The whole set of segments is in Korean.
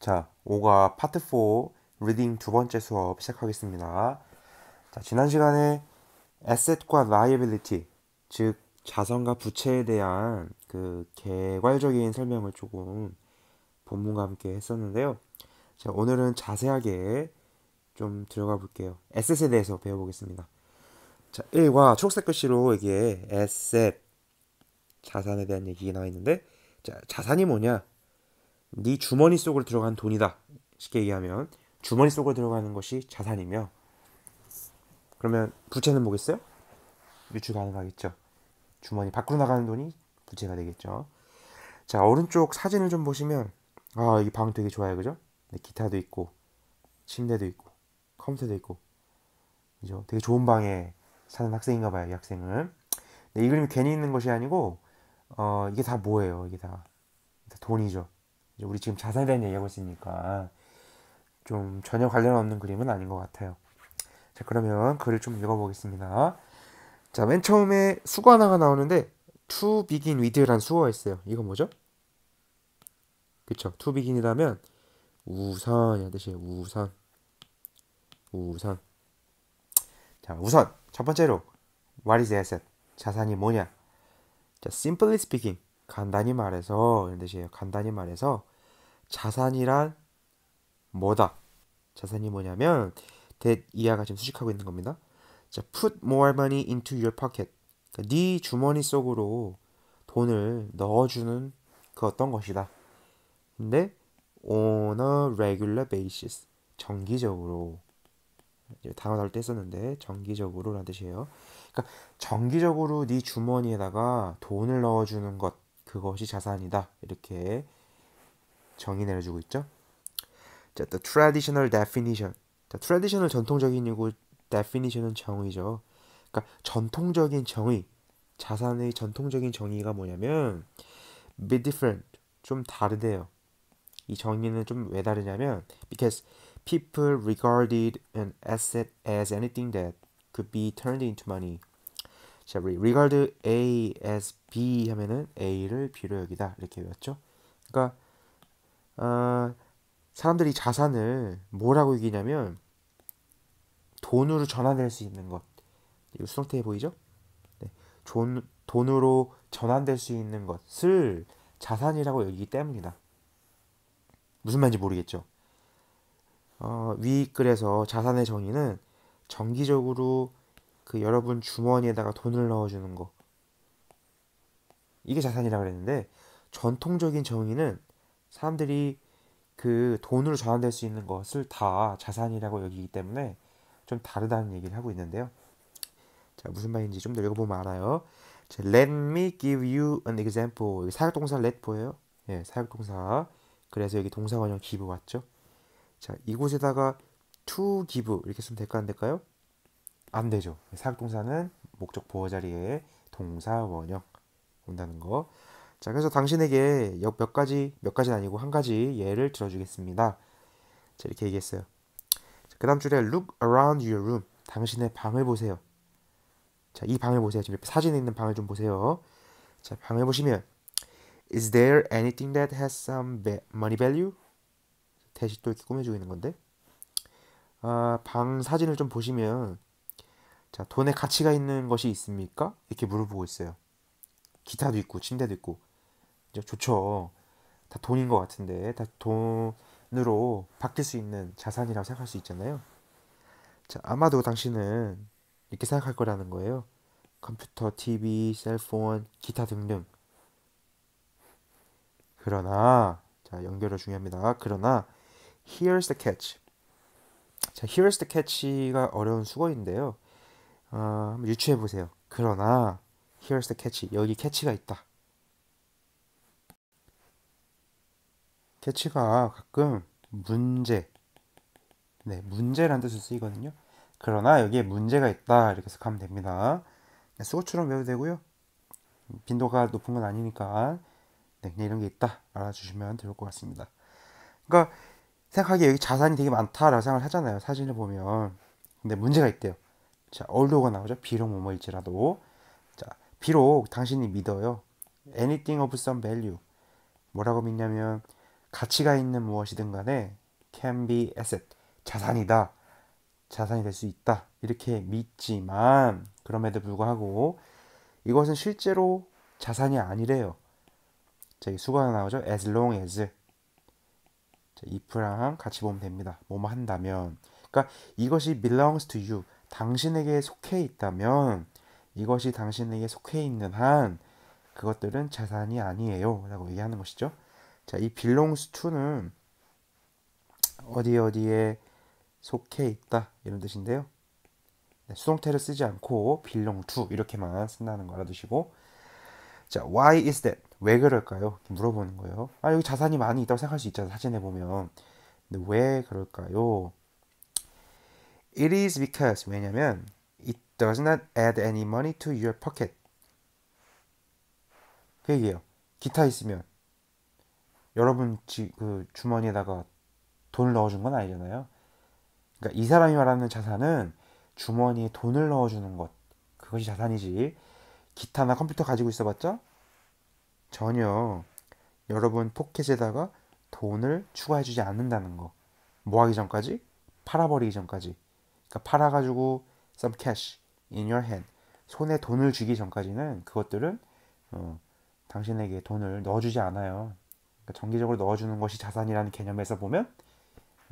자, 5가 파트 4 리딩 두 번째 수업 시작하겠습니다. 자, 지난 시간에 asset과 liability, 즉 자산과 부채에 대한 그 개괄적인 설명을 조금 본문과 함께 했었는데요. 자, 오늘은 자세하게 좀 들어가 볼게요. asset에 대해서 배워보겠습니다. 자, 1과 초록색 글씨로 여기에 asset, 자산에 대한 얘기가 나와 있는데, 자, 자산이 뭐냐? 네 주머니 속으로 들어간 돈이다. 쉽게 얘기하면 주머니 속으로 들어가는 것이 자산이며, 그러면 부채는 뭐겠어요? 유출 가능하겠죠. 주머니 밖으로 나가는 돈이 부채가 되겠죠. 자, 오른쪽 사진을 좀 보시면 이 방 되게 좋아요, 그죠? 네, 기타도 있고 침대도 있고 컴퓨터도 있고, 그죠? 되게 좋은 방에 사는 학생인가 봐요, 이 학생은. 네, 이 그림이 괜히 있는 것이 아니고 이게 다 뭐예요? 이게 다 돈이죠. 이제 우리 지금 자산에 대한 얘기하고 있으니까 좀 전혀 관련 없는 그림은 아닌 것 같아요. 자, 그러면 글을 좀 읽어보겠습니다. 자, 맨 처음에 수거 하나가 나오는데 to begin with라는 수거가 있어요. 이건 뭐죠? 그쵸? to begin이라면 우선이라는 뜻이에요. 우선. 자, 우선 첫 번째로 what is asset? 자산이 뭐냐? 자, simply speaking, 간단히 말해서 이런 뜻이에요. 간단히 말해서 자산이란 뭐다? 자산이 뭐냐면 that 이하가 지금 수식하고 있는 겁니다. 자, put more money into your pocket. 그러니까 네 주머니 속으로 돈을 넣어주는 그 어떤 것이다. 근데 on a regular basis, 정기적으로, 이제 단어 나올 때 썼는데 정기적으로라는 뜻이에요. 그러니까 정기적으로 네 주머니에다가 돈을 넣어주는 것, 그것이 자산이다. 이렇게 정의 내려주고 있죠. 자, the traditional definition. 자, traditional 전통적인이고 definition은 정의죠. 그러니까 전통적인 정의, 자산의 전통적인 정의가 뭐냐면 be different, 좀 다르대요. 이 정의는 좀 왜 다르냐면 because people regarded an asset as anything that could be turned into money. 자, regard A as B 하면은 A를 B로 여기다, 이렇게 외웠죠. 그러니까 사람들이 자산을 뭐라고 여기냐면 돈으로 전환될 수 있는 것. 이거 수동태 보이죠? 네. 돈으로 전환될 수 있는 것을 자산이라고 여기기 때문이다. 무슨 말인지 모르겠죠? 위 글에서 자산의 정의는 정기적으로 그 여러분 주머니에다가 돈을 넣어주는 거, 이게 자산이라고 그랬는데, 전통적인 정의는 사람들이 그 돈으로 전환될 수 있는 것을 다 자산이라고 여기기 때문에 좀 다르다는 얘기를 하고 있는데요. 자, 무슨 말인지 좀 더 읽어보면 알아요. 자, let me give you an example. 여기 사역동사 let 보여요? 예, 사역동사. 그래서 여기 동사원형 give 왔죠. 자, 이곳에다가 to give 이렇게 쓰면 될까 안 될까요? 안 되죠. 사역동사는 목적 보호 자리에 동사원형 온다는 거. 자, 그래서 당신에게 몇 가지는 아니고 한 가지 예를 들어주겠습니다. 자, 이렇게 얘기했어요. 그 다음 줄에 look around your room. 당신의 방을 보세요. 자, 이 방을 보세요. 지금 사진에 있는 방을 좀 보세요. 자, 방을 보시면 is there anything that has some money value? 대시 또 이렇게 꾸며주고 있는 건데, 방 사진을 좀 보시면, 자, 돈의 가치가 있는 것이 있습니까? 이렇게 물어보고 있어요. 기타도 있고 침대도 있고, 이제 좋죠. 다 돈인 것 같은데, 다 돈으로 바뀔 수 있는 자산이라고 생각할 수 있잖아요. 자, 아마도 당신은 이렇게 생각할 거라는 거예요. 컴퓨터, TV, 셀폰, 기타 등등. 그러나, 자, 연결을 중요합니다. 그러나 here's the catch. 자, here's the catch가 어려운 수거인데요. 한번 유추해 보세요. 그러나 here's the catch. 여기 캐치가 있다. 캐치가 가끔 문제, 네, 문제라는 뜻을 쓰이거든요. 그러나 여기에 문제가 있다, 이렇게 해석하면 됩니다. 수거처럼 외워도 되고요. 빈도가 높은 건 아니니까, 네, 그냥 이런 게 있다 알아주시면 될 것 같습니다. 그러니까 생각하기에 여기 자산이 되게 많다라고 생각을 하잖아요, 사진을 보면. 근데 문제가 있대요. 자, although가 나오죠. 비록 뭐뭐일지라도. 자, 비록 당신이 믿어요. anything of some value. 뭐라고 믿냐면 가치가 있는 무엇이든 간에 can be asset, 자산이다. 자산이 될 수 있다. 이렇게 믿지만 그럼에도 불구하고 이것은 실제로 자산이 아니래요. 자, 이 수거가 나오죠. as long as. 자, if랑 같이 보면 됩니다. 뭐뭐 한다면. 그러니까 이것이 belongs to you. 당신에게 속해 있다면 이것이 당신에게 속해 있는 한 그것들은 자산이 아니에요. 라고 얘기하는 것이죠. 자, 이 belongs to는 어디에 속해 있다 이런 뜻인데요. 네, 수동태를 쓰지 않고 belong to 이렇게만 쓴다는 거 알아두시고 자, why is that? 왜 그럴까요? 물어보는 거예요. 아, 여기 자산이 많이 있다고 생각할 수 있잖아요. 사진에 보면. 근데 왜 그럴까요? It is because 왜냐면 it does not add any money to your pocket. 그 얘기예요. 기타 있으면 여러분 그 주머니에다가 돈을 넣어준 건 아니잖아요. 그러니까 이 사람이 말하는 자산은 주머니에 돈을 넣어주는 것. 그것이 자산이지. 기타나 컴퓨터 가지고 있어봤자 전혀 여러분 포켓에다가 돈을 추가해주지 않는다는 거. 뭐 하기 전까지? 팔아버리기 전까지. 그러니까 팔아가지고 some cash in your hand. 손에 돈을 쥐기 전까지는 그것들은 당신에게 돈을 넣어주지 않아요. 그러니까 정기적으로 넣어주는 것이 자산이라는 개념에서 보면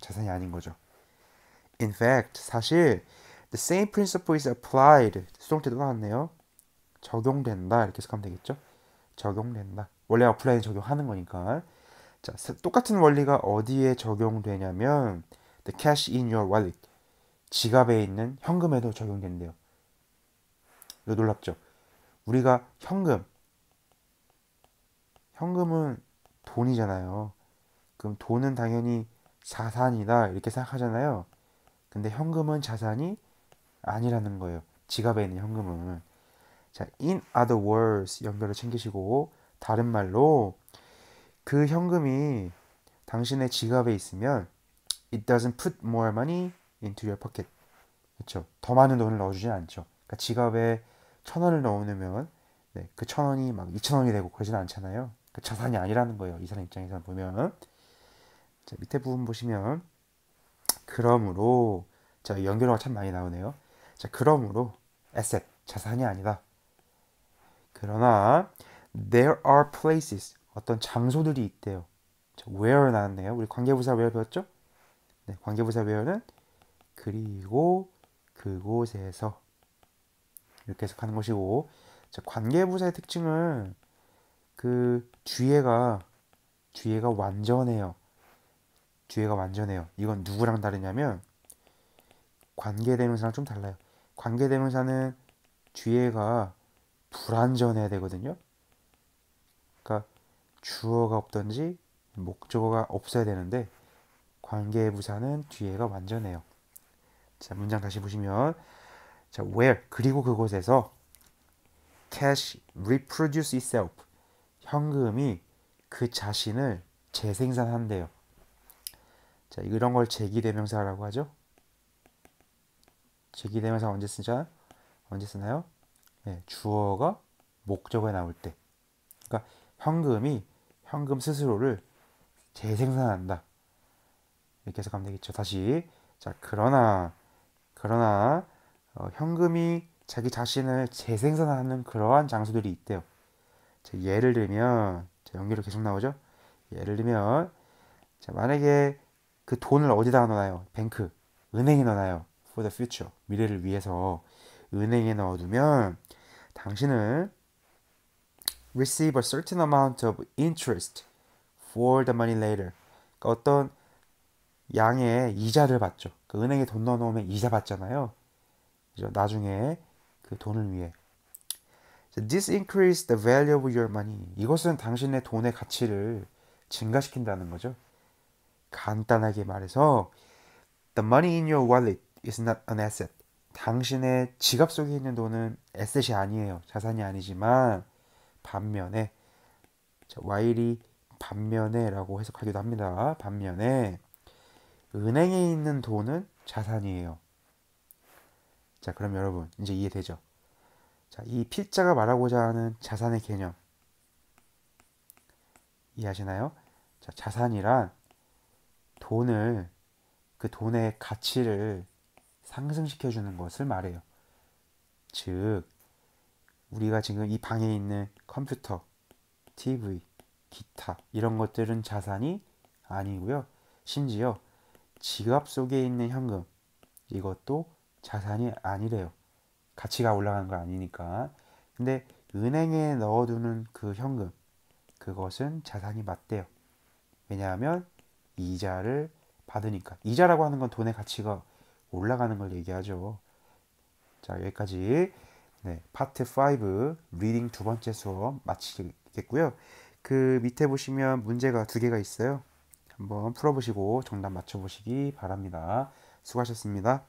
자산이 아닌 거죠. In fact, 사실 the same principle is applied. 수동태도 나왔네요. 적용된다 이렇게 해석하면 되겠죠. 적용된다. 원래 apply는 적용하는 거니까. 자, 똑같은 원리가 어디에 적용되냐면 the cash in your wallet. 지갑에 있는 현금에도 적용된대요. 이거 놀랍죠? 우리가 현금은 돈이잖아요. 그럼 돈은 당연히 자산이다 이렇게 생각하잖아요. 근데 현금은 자산이 아니라는 거예요. 지갑에 있는 현금은. 자, in other words 연결을 챙기시고 다른 말로 그 현금이 당신의 지갑에 있으면 it doesn't put more money into your pocket. 그렇죠? 더 많은 돈을 넣어주진 않죠. 그러니까 지갑에 1,000원을 넣어놓으면 네, 그 1,000원이 막 2,000원이 되고 그러지는 않잖아요. 그 자산이 아니라는 거예요. 이 사람 입장에서 보면. 자, 밑에 부분 보시면 그러므로 자, 연결어가 참 많이 나오네요. 자, 그러므로 asset 자산이 아니다. 그러나 there are places 어떤 장소들이 있대요. 자, where 나왔네요. 우리 관계부사 where 배웠죠? 네, 관계부사 where는 그리고 그곳에서 이렇게 해석하는 것이고 자, 관계부사의 특징은 그 뒤에가 완전해요. 뒤에가 완전해요. 이건 누구랑 다르냐면 관계대명사랑 좀 달라요. 관계대명사는 뒤에가 불완전해야 되거든요. 그러니까 주어가 없던지 목적어가 없어야 되는데 관계부사는 뒤에가 완전해요. 자, 문장 다시 보시면 자, where 그리고 그곳에서 cash reproduce itself 현금이 그 자신을 재생산한대요. 자, 이런 걸 제기대명사라고 하죠. 제기대명사 언제 쓰나요? 네, 주어가 목적어에 나올 때. 그러니까 현금 스스로를 재생산한다. 이렇게 해석하면 되겠죠. 다시. 자, 그러나 현금이 자기 자신을 재생산하는 그러한 장소들이 있대요. 자, 예를 들면 자, 연결이 계속 나오죠. 예를 들면 자, 만약에 그 돈을 어디다 넣어놔요? 뱅크, 은행에 넣어놔요. For the future, 미래를 위해서 은행에 넣어두면 당신은 receive a certain amount of interest for the money later. 그러니까 어떤 양의 이자를 받죠. 그 은행에 돈 넣어놓으면 이자 받잖아요. 그죠? 나중에 그 돈을 위해. This increase the value of your money. 이것은 당신의 돈의 가치를 증가시킨다는 거죠. 간단하게 말해서 the money in your wallet is not an asset. 당신의 지갑 속에 있는 돈은 에셋이 아니에요. 자산이 아니지만 반면에 자, while이 반면에라고 해석하기도 합니다. 반면에 은행에 있는 돈은 자산이에요. 자, 그럼 여러분 이제 이해되죠? 자, 이 필자가 말하고자 하는 자산의 개념 이해하시나요? 자, 자산이란 돈을, 그 돈의 가치를 상승시켜 주는 것을 말해요. 즉, 우리가 지금 이 방에 있는 컴퓨터, TV, 기타 이런 것들은 자산이 아니고요. 심지어 지갑 속에 있는 현금, 이것도 자산이 아니래요. 가치가 올라가는 거 아니니까. 근데 은행에 넣어두는 그 현금, 그것은 자산이 맞대요. 왜냐하면 이자를 받으니까. 이자라고 하는 건 돈의 가치가 올라가는 걸 얘기하죠. 자, 여기까지 네, 파트 5 리딩 두 번째 수업 마치겠고요. 그 밑에 보시면 문제가 두 개가 있어요. 한번 풀어보시고 정답 맞춰보시기 바랍니다. 수고하셨습니다.